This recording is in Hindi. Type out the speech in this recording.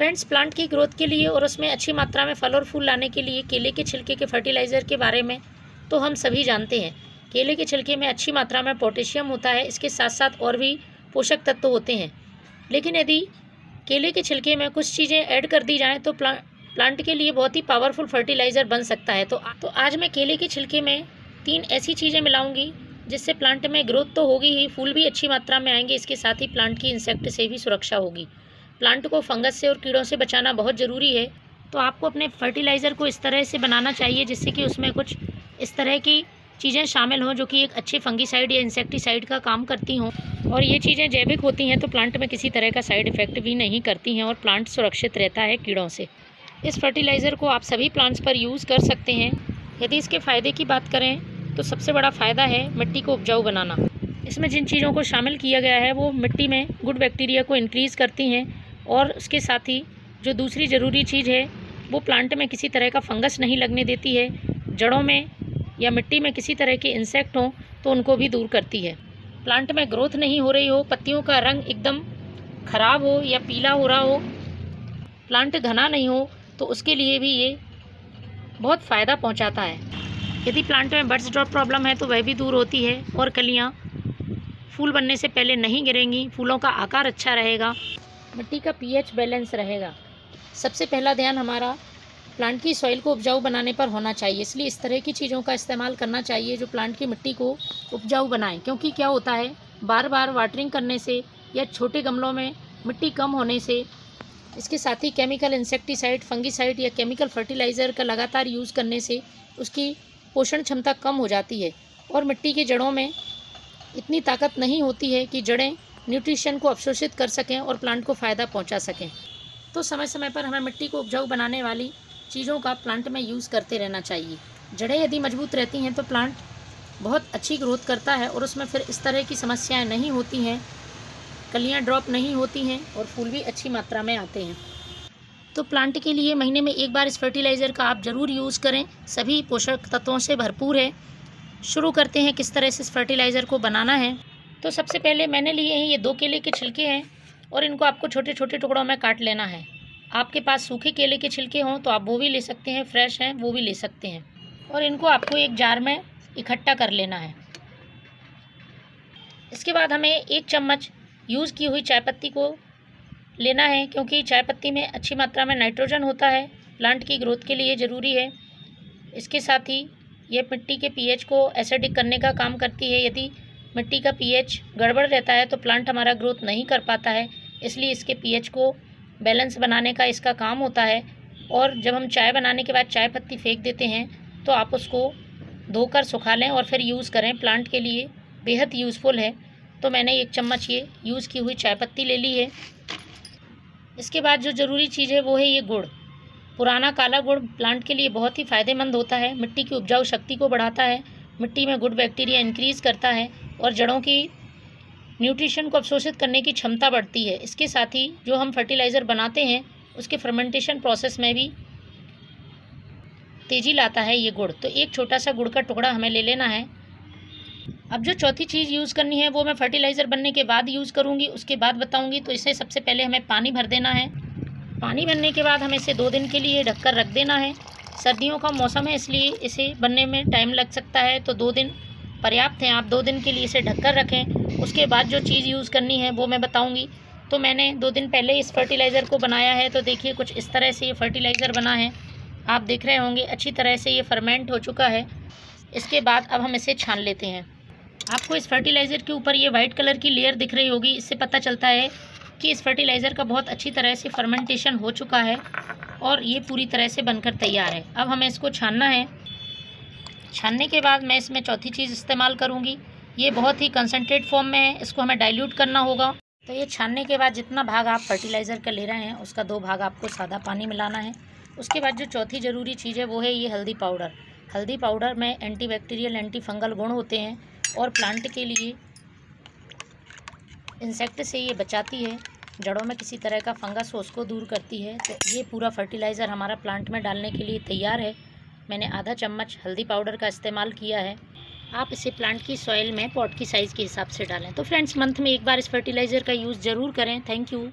फ्रेंड्स, प्लांट की ग्रोथ के लिए और उसमें अच्छी मात्रा में फल और फूल लाने के लिए केले के छिलके के फर्टिलाइज़र के बारे में तो हम सभी जानते हैं। केले के छिलके में अच्छी मात्रा में पोटेशियम होता है, इसके साथ साथ और भी पोषक तत्व होते हैं। लेकिन यदि केले के छिलके में कुछ चीज़ें ऐड कर दी जाएँ तो प्लांट के लिए बहुत ही पावरफुल फर्टिलाइज़र बन सकता है। तो आज मैं केले के छिलके में 3 ऐसी चीज़ें मिलाऊंगी जिससे प्लांट में ग्रोथ तो होगी ही, फूल भी अच्छी मात्रा में आएंगे, इसके साथ ही प्लांट की इंसेक्ट से भी सुरक्षा होगी। प्लांट को फंगस से और कीड़ों से बचाना बहुत ज़रूरी है। तो आपको अपने फर्टिलाइज़र को इस तरह से बनाना चाहिए जिससे कि उसमें कुछ इस तरह की चीज़ें शामिल हों जो कि एक अच्छे फंगीसाइड या इंसेक्टिसाइड का काम करती हों, और ये चीज़ें जैविक होती हैं तो प्लांट में किसी तरह का साइड इफ़ेक्ट भी नहीं करती हैं और प्लांट सुरक्षित रहता है कीड़ों से। इस फर्टिलाइज़र को आप सभी प्लांट्स पर यूज़ कर सकते हैं। यदि इसके फ़ायदे की बात करें तो सबसे बड़ा फ़ायदा है मिट्टी को उपजाऊ बनाना। इसमें जिन चीज़ों को शामिल किया गया है वो मिट्टी में गुड बैक्टीरिया को इंक्रीज़ करती हैं, और उसके साथ ही जो दूसरी ज़रूरी चीज़ है वो प्लांट में किसी तरह का फंगस नहीं लगने देती है। जड़ों में या मिट्टी में किसी तरह के इंसेक्ट हों तो उनको भी दूर करती है। प्लांट में ग्रोथ नहीं हो रही हो, पत्तियों का रंग एकदम ख़राब हो या पीला हो रहा हो, प्लांट घना नहीं हो, तो उसके लिए भी ये बहुत फ़ायदा पहुंचाता है। यदि प्लांट में बड्स ड्रॉप प्रॉब्लम है तो वह भी दूर होती है और कलियां फूल बनने से पहले नहीं गिरेंगी, फूलों का आकार अच्छा रहेगा, मिट्टी का पीएच बैलेंस रहेगा। सबसे पहला ध्यान हमारा प्लांट की सॉइल को उपजाऊ बनाने पर होना चाहिए, इसलिए इस तरह की चीज़ों का इस्तेमाल करना चाहिए जो प्लांट की मिट्टी को उपजाऊ बनाएं। क्योंकि क्या होता है, बार बार वाटरिंग करने से या छोटे गमलों में मिट्टी कम होने से, इसके साथ ही केमिकल इंसेक्टिसाइड, फंगीसाइड या केमिकल फर्टिलाइज़र का लगातार यूज़ करने से उसकी पोषण क्षमता कम हो जाती है और मिट्टी की जड़ों में इतनी ताकत नहीं होती है कि जड़ें न्यूट्रिशन को अवशोषित कर सकें और प्लांट को फ़ायदा पहुंचा सकें। तो समय समय पर हमें मिट्टी को उपजाऊ बनाने वाली चीज़ों का प्लांट में यूज़ करते रहना चाहिए। जड़ें यदि मजबूत रहती हैं तो प्लांट बहुत अच्छी ग्रोथ करता है और उसमें फिर इस तरह की समस्याएं नहीं होती हैं, कलियां ड्रॉप नहीं होती हैं और फूल भी अच्छी मात्रा में आते हैं। तो प्लांट के लिए महीने में एक बार इस फर्टिलाइज़र का आप ज़रूर यूज़ करें, सभी पोषक तत्वों से भरपूर है। शुरू करते हैं किस तरह से इस फर्टिलाइज़र को बनाना है। तो सबसे पहले मैंने लिए हैं ये 2 केले के छिलके हैं और इनको आपको छोटे छोटे टुकड़ों में काट लेना है। आपके पास सूखे केले के छिलके हों तो आप वो भी ले सकते हैं, फ्रेश हैं वो भी ले सकते हैं, और इनको आपको एक जार में इकट्ठा कर लेना है। इसके बाद हमें 1 चम्मच यूज़ की हुई चाय पत्ती को लेना है, क्योंकि चाय पत्ती में अच्छी मात्रा में नाइट्रोजन होता है, प्लांट की ग्रोथ के लिए ज़रूरी है। इसके साथ ही ये मिट्टी के पीएच को एसिडिक करने का काम करती है। यदि मिट्टी का पीएच गड़बड़ रहता है तो प्लांट हमारा ग्रोथ नहीं कर पाता है, इसलिए इसके पीएच को बैलेंस बनाने का इसका काम होता है। और जब हम चाय बनाने के बाद चाय पत्ती फेंक देते हैं तो आप उसको धोकर सुखा लें और फिर यूज़ करें, प्लांट के लिए बेहद यूज़फुल है। तो मैंने 1 चम्मच ये यूज़ की हुई चाय पत्ती ले ली है। इसके बाद जो ज़रूरी चीज़ है वो है ये गुड़। पुराना काला गुड़ प्लांट के लिए बहुत ही फ़ायदेमंद होता है, मिट्टी की उपजाऊ शक्ति को बढ़ाता है, मिट्टी में गुड बैक्टीरिया इंक्रीज़ करता है और जड़ों की न्यूट्रिशन को अवशोषित करने की क्षमता बढ़ती है। इसके साथ ही जो हम फर्टिलाइज़र बनाते हैं उसके फर्मेंटेशन प्रोसेस में भी तेज़ी लाता है ये गुड़। तो एक छोटा सा गुड़ का टुकड़ा हमें ले लेना है। अब जो चौथी चीज़ यूज़ करनी है वो मैं फर्टिलाइज़र बनने के बाद यूज़ करूँगी, उसके बाद बताऊँगी। तो इसे सबसे पहले हमें पानी भर देना है। पानी भरने के बाद हमें इसे 2 दिन के लिए ढककर रख देना है। सर्दियों का मौसम है इसलिए इसे बनने में टाइम लग सकता है, तो 2 दिन पर्याप्त हैं। आप 2 दिन के लिए इसे ढककर रखें। उसके बाद जो चीज़ यूज़ करनी है वो मैं बताऊँगी। तो मैंने 2 दिन पहले इस फर्टिलाइज़र को बनाया है, तो देखिए कुछ इस तरह से ये फर्टिलाइज़र बना है। आप देख रहे होंगे अच्छी तरह से ये फर्मेंट हो चुका है। इसके बाद अब हम इसे छान लेते हैं। आपको इस फर्टिलाइज़र के ऊपर ये वाइट कलर की लेयर दिख रही होगी, इससे पता चलता है कि इस फर्टिलाइज़र का बहुत अच्छी तरह से फर्मेंटेशन हो चुका है और ये पूरी तरह से बनकर तैयार है। अब हमें इसको छानना है। छानने के बाद मैं इसमें चौथी चीज़ इस्तेमाल करूँगी। ये बहुत ही कंसनट्रेट फॉर्म में है, इसको हमें डाइल्यूट करना होगा। तो ये छानने के बाद जितना भाग आप फर्टिलाइज़र का ले रहे हैं उसका 2 भाग आपको सादा पानी मिलाना है। उसके बाद जो चौथी ज़रूरी चीज़ है वो है ये हल्दी पाउडर। हल्दी पाउडर में एंटीबैक्टीरियल, एंटी फंगल गुण होते हैं और प्लांट के लिए इंसेक्ट से ये बचाती है, जड़ों में किसी तरह का फंगस हो उसको दूर करती है। तो ये पूरा फर्टिलाइज़र हमारा प्लांट में डालने के लिए तैयार है। मैंने आधा चम्मच हल्दी पाउडर का इस्तेमाल किया है। आप इसे प्लांट की सॉइल में पॉट की साइज़ के हिसाब से डालें। तो फ्रेंड्स, मंथ में एक बार इस फर्टिलाइज़र का यूज़ ज़रूर करें। Thank you.